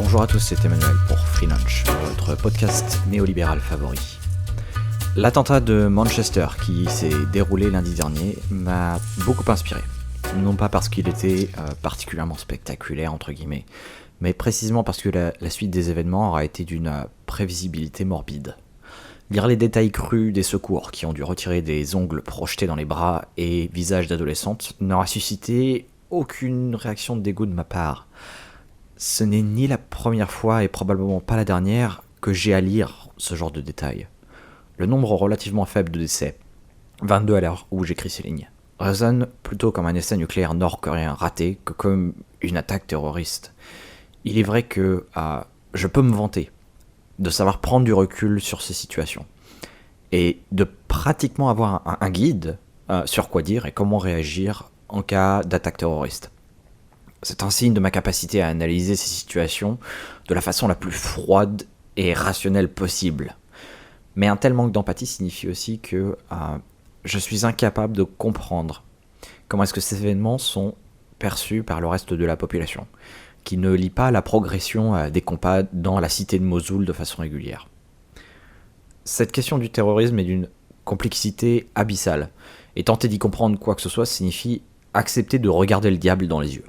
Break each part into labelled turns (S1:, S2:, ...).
S1: Bonjour à tous, c'est Emmanuel pour Free Lunch, votre podcast néolibéral favori. L'attentat de Manchester qui s'est déroulé lundi dernier m'a beaucoup inspiré. Non pas parce qu'il était particulièrement spectaculaire, entre guillemets, mais précisément parce que la suite des événements aura été d'une prévisibilité morbide. Lire les détails crus des secours qui ont dû retirer des ongles projetés dans les bras et visages d'adolescentes n'aura suscité aucune réaction de dégoût de ma part. Ce n'est ni la première fois et probablement pas la dernière que j'ai à lire ce genre de détails. Le nombre relativement faible de décès, 22 à l'heure où j'écris ces lignes, résonne plutôt comme un essai nucléaire nord-coréen raté que comme une attaque terroriste. Il est vrai que je peux me vanter de savoir prendre du recul sur ces situations et de pratiquement avoir un guide sur quoi dire et comment réagir en cas d'attaque terroriste. C'est un signe de ma capacité à analyser ces situations de la façon la plus froide et rationnelle possible. Mais un tel manque d'empathie signifie aussi que je suis incapable de comprendre comment est-ce que ces événements sont perçus par le reste de la population, qui ne lit pas la progression des combats dans la cité de Mossoul de façon régulière. Cette question du terrorisme est d'une complexité abyssale, et tenter d'y comprendre quoi que ce soit signifie accepter de regarder le diable dans les yeux.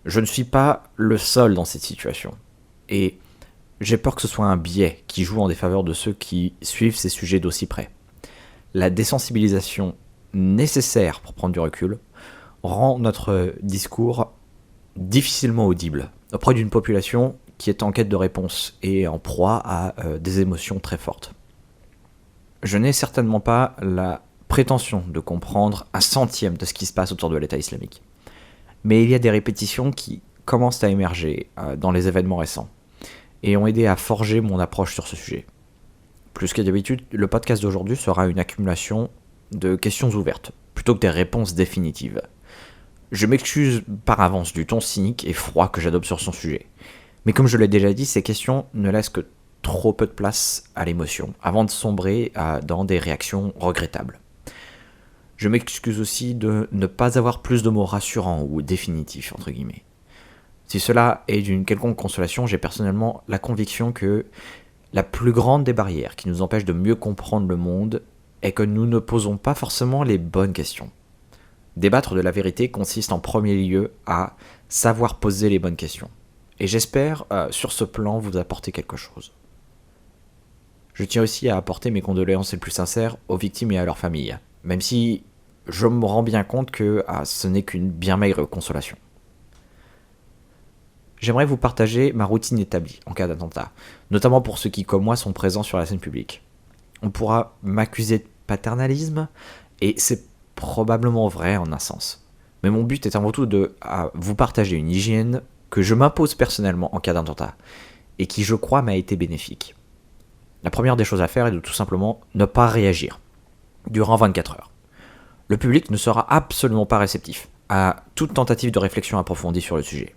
S1: Je ne suis pas le seul dans cette situation, et j'ai peur que ce soit un biais qui joue en défaveur de ceux qui suivent ces sujets d'aussi près. La désensibilisation nécessaire pour prendre du recul rend notre discours difficilement audible auprès d'une population qui est en quête de réponse et en proie à des émotions très fortes. Je n'ai certainement pas la prétention de comprendre un centième de ce qui se passe autour de l'État islamique. Mais il y a des répétitions qui commencent à émerger dans les événements récents et ont aidé à forger mon approche sur ce sujet. Plus que d'habitude, le podcast d'aujourd'hui sera une accumulation de questions ouvertes, plutôt que des réponses définitives. Je m'excuse par avance du ton cynique et froid que j'adopte sur son sujet. Mais comme je l'ai déjà dit, ces questions ne laissent que trop peu de place à l'émotion, avant de sombrer dans des réactions regrettables. Je m'excuse aussi de ne pas avoir plus de mots rassurants ou définitifs, entre guillemets. Si cela est d'une quelconque consolation, j'ai personnellement la conviction que la plus grande des barrières qui nous empêche de mieux comprendre le monde est que nous ne posons pas forcément les bonnes questions. Débattre de la vérité consiste en premier lieu à savoir poser les bonnes questions. Et j'espère, sur ce plan, vous apporter quelque chose. Je tiens aussi à apporter mes condoléances les plus sincères aux victimes et à leurs familles, même si je me rends bien compte que ce n'est qu'une bien maigre consolation. J'aimerais vous partager ma routine établie en cas d'attentat, notamment pour ceux qui, comme moi, sont présents sur la scène publique. On pourra m'accuser de paternalisme, et c'est probablement vrai en un sens. Mais mon but est avant tout de vous partager une hygiène que je m'impose personnellement en cas d'attentat, et qui, je crois, m'a été bénéfique. La première des choses à faire est de tout simplement ne pas réagir durant 24 heures. Le public ne sera absolument pas réceptif à toute tentative de réflexion approfondie sur le sujet.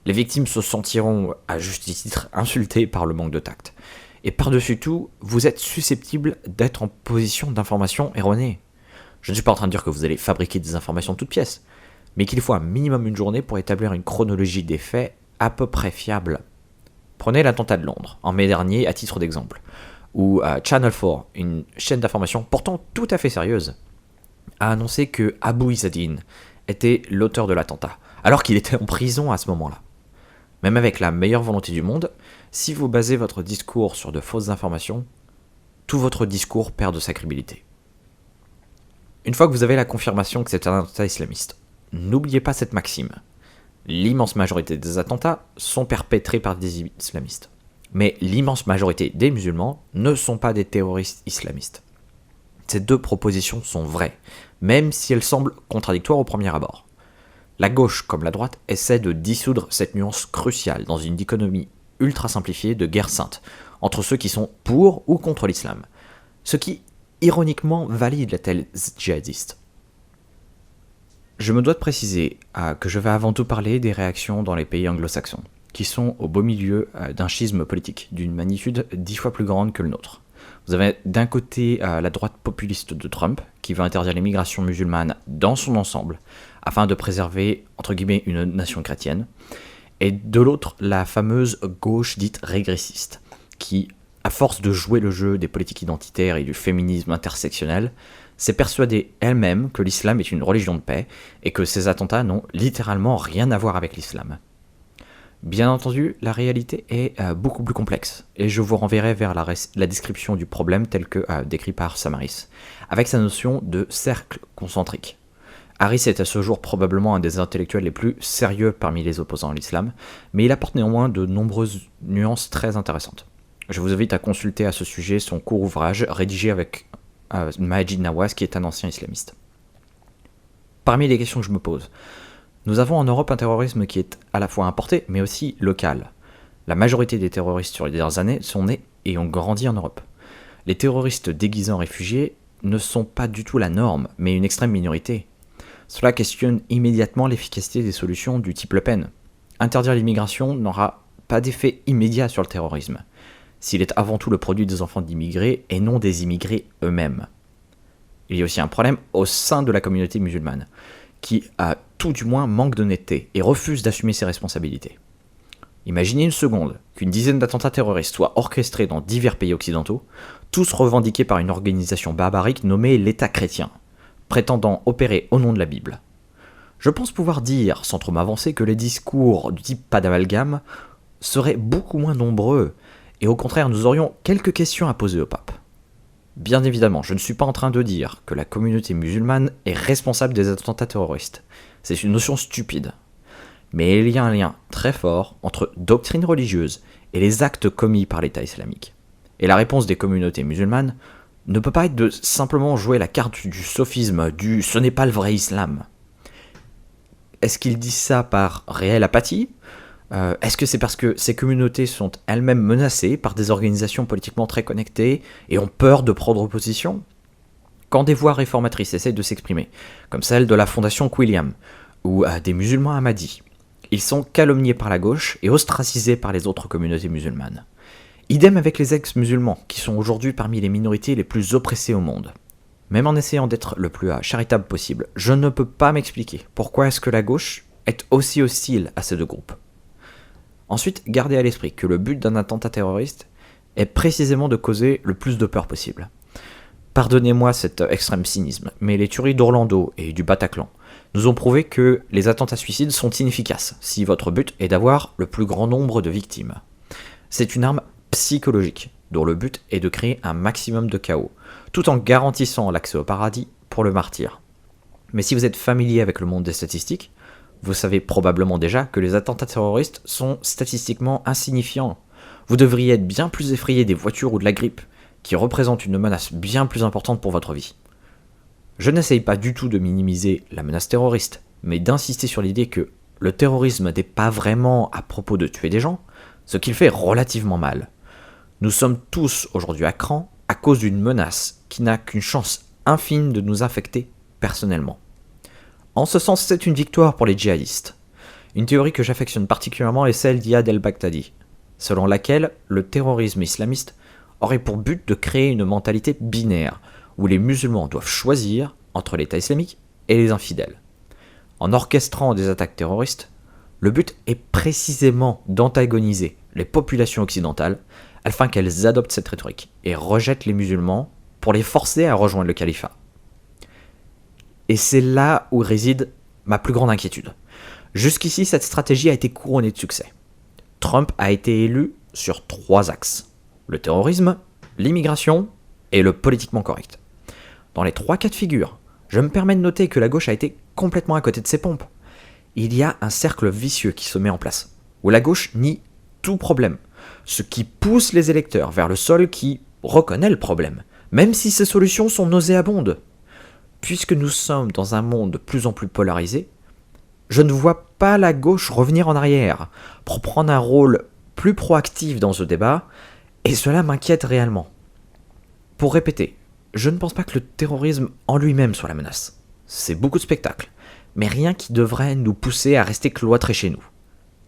S1: Les victimes se sentiront, à juste titre, insultées par le manque de tact. Et par-dessus tout, vous êtes susceptible d'être en position d'information erronée. Je ne suis pas en train de dire que vous allez fabriquer des informations de toutes pièces, mais qu'il faut un minimum une journée pour établir une chronologie des faits à peu près fiable. Prenez l'attentat de Londres, en mai dernier, à titre d'exemple, où Channel 4, une chaîne d'information pourtant tout à fait sérieuse, a annoncé que Abu Izzadine était l'auteur de l'attentat, alors qu'il était en prison à ce moment-là. Même avec la meilleure volonté du monde, si vous basez votre discours sur de fausses informations, tout votre discours perd de sa crédibilité. Une fois que vous avez la confirmation que c'est un attentat islamiste, n'oubliez pas cette maxime. L'immense majorité des attentats sont perpétrés par des islamistes. Mais l'immense majorité des musulmans ne sont pas des terroristes islamistes. Ces deux propositions sont vraies, même si elles semblent contradictoires au premier abord. La gauche comme la droite essaient de dissoudre cette nuance cruciale dans une dichotomie ultra simplifiée de guerre sainte, entre ceux qui sont pour ou contre l'islam, ce qui, ironiquement, valide la thèse djihadiste. Je me dois de préciser que je vais avant tout parler des réactions dans les pays anglo-saxons, qui sont au beau milieu d'un schisme politique d'une magnitude 10 fois plus grande que le nôtre. Vous avez d'un côté la droite populiste de Trump, qui veut interdire l'immigration musulmane dans son ensemble, afin de préserver, entre guillemets, une nation chrétienne. et de l'autre la fameuse gauche dite régressiste, qui, à force de jouer le jeu des politiques identitaires et du féminisme intersectionnel, s'est persuadée elle-même que l'islam est une religion de paix et que ces attentats n'ont littéralement rien à voir avec l'islam. Bien entendu, la réalité est beaucoup plus complexe, et je vous renverrai vers la description du problème tel que décrit par Samaris, avec sa notion de cercle concentrique. Harris est à ce jour probablement un des intellectuels les plus sérieux parmi les opposants à l'islam, mais il apporte néanmoins de nombreuses nuances très intéressantes. Je vous invite à consulter à ce sujet son court ouvrage rédigé avec Majid Nawaz, qui est un ancien islamiste. Parmi les questions que je me pose, nous avons en Europe un terrorisme qui est à la fois importé, mais aussi local. La majorité des terroristes sur les dernières années sont nés et ont grandi en Europe. Les terroristes déguisés en réfugiés ne sont pas du tout la norme, mais une extrême minorité. Cela questionne immédiatement l'efficacité des solutions du type Le Pen. Interdire l'immigration n'aura pas d'effet immédiat sur le terrorisme, s'il est avant tout le produit des enfants d'immigrés et non des immigrés eux-mêmes. Il y a aussi un problème au sein de la communauté musulmane, qui a tout du moins manque d'honnêteté et refuse d'assumer ses responsabilités. Imaginez une seconde qu'une dizaine d'attentats terroristes soient orchestrés dans divers pays occidentaux, tous revendiqués par une organisation barbarique nommée l'État chrétien, prétendant opérer au nom de la Bible. Je pense pouvoir dire, sans trop m'avancer, que les discours du type pas d'amalgame seraient beaucoup moins nombreux, et au contraire nous aurions quelques questions à poser au pape. Bien évidemment, je ne suis pas en train de dire que la communauté musulmane est responsable des attentats terroristes. C'est une notion stupide. Mais il y a un lien très fort entre doctrine religieuse et les actes commis par l'État islamique. Et la réponse des communautés musulmanes ne peut pas être de simplement jouer la carte du sophisme, du « ce n'est pas le vrai islam ». Est-ce qu'ils disent ça par réelle apathie ? Est-ce que c'est parce que ces communautés sont elles-mêmes menacées par des organisations politiquement très connectées et ont peur de prendre position ? Quand des voix réformatrices essayent de s'exprimer, comme celle de la fondation Quilliam ou des musulmans ahmadis, ils sont calomniés par la gauche et ostracisés par les autres communautés musulmanes. Idem avec les ex-musulmans, qui sont aujourd'hui parmi les minorités les plus oppressées au monde. Même en essayant d'être le plus charitable possible, je ne peux pas m'expliquer pourquoi est-ce que la gauche est aussi hostile à ces deux groupes. Ensuite, gardez à l'esprit que le but d'un attentat terroriste est précisément de causer le plus de peur possible. Pardonnez-moi cet extrême cynisme, mais les tueries d'Orlando et du Bataclan nous ont prouvé que les attentats suicides sont inefficaces si votre but est d'avoir le plus grand nombre de victimes. C'est une arme psychologique dont le but est de créer un maximum de chaos, tout en garantissant l'accès au paradis pour le martyr. Mais si vous êtes familier avec le monde des statistiques, vous savez probablement déjà que les attentats terroristes sont statistiquement insignifiants. Vous devriez être bien plus effrayé des voitures ou de la grippe, qui représentent une menace bien plus importante pour votre vie. Je n'essaye pas du tout de minimiser la menace terroriste, mais d'insister sur l'idée que le terrorisme n'est pas vraiment à propos de tuer des gens, ce qu'il fait relativement mal. Nous sommes tous aujourd'hui à cran à cause d'une menace qui n'a qu'une chance infime de nous infecter personnellement. En ce sens, c'est une victoire pour les djihadistes. Une théorie que j'affectionne particulièrement est celle d'Iyad el-Baghdadi, selon laquelle le terrorisme islamiste aurait pour but de créer une mentalité binaire, où les musulmans doivent choisir entre l'État islamique et les infidèles. En orchestrant des attaques terroristes, le but est précisément d'antagoniser les populations occidentales afin qu'elles adoptent cette rhétorique et rejettent les musulmans pour les forcer à rejoindre le califat. Et c'est là où réside ma plus grande inquiétude. Jusqu'ici, cette stratégie a été couronnée de succès. Trump a été élu sur 3 axes. Le terrorisme, l'immigration et le politiquement correct. Dans les 3 cas de figure, je me permets de noter que la gauche a été complètement à côté de ses pompes. Il y a un cercle vicieux qui se met en place, où la gauche nie tout problème, ce qui pousse les électeurs vers le sol qui reconnaît le problème, même si ces solutions sont nauséabondes. Puisque nous sommes dans un monde de plus en plus polarisé, je ne vois pas la gauche revenir en arrière pour prendre un rôle plus proactif dans ce débat, et cela m'inquiète réellement. Pour répéter, je ne pense pas que le terrorisme en lui-même soit la menace. C'est beaucoup de spectacles, mais rien qui devrait nous pousser à rester cloîtrés chez nous.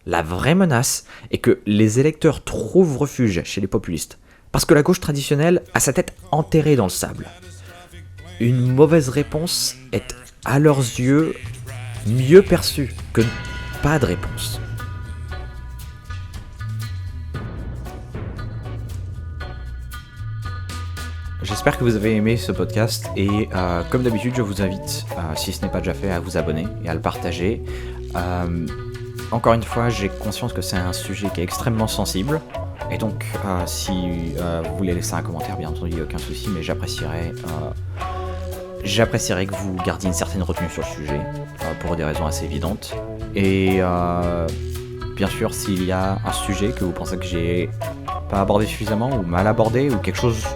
S1: La vraie menace est que les électeurs trouvent refuge chez les populistes, parce que la gauche traditionnelle a sa tête enterrée dans le sable. Une mauvaise réponse est, à leurs yeux, mieux perçue que pas de réponse. J'espère que vous avez aimé ce podcast et comme d'habitude je vous invite, si ce n'est pas déjà fait, à vous abonner et à le partager. Encore une fois, j'ai conscience que c'est un sujet qui est extrêmement sensible et donc si vous voulez laisser un commentaire, bien entendu il n'y a aucun souci, mais j'apprécierais que vous gardiez une certaine retenue sur le sujet pour des raisons assez évidentes. Et bien sûr, s'il y a un sujet que vous pensez que j'ai pas abordé suffisamment ou mal abordé ou quelque chose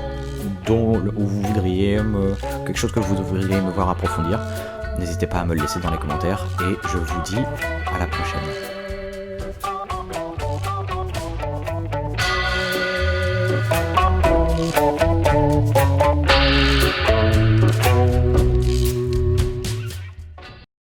S1: quelque chose que vous devriez me voir approfondir, n'hésitez pas à me le laisser dans les commentaires et je vous dis à la prochaine.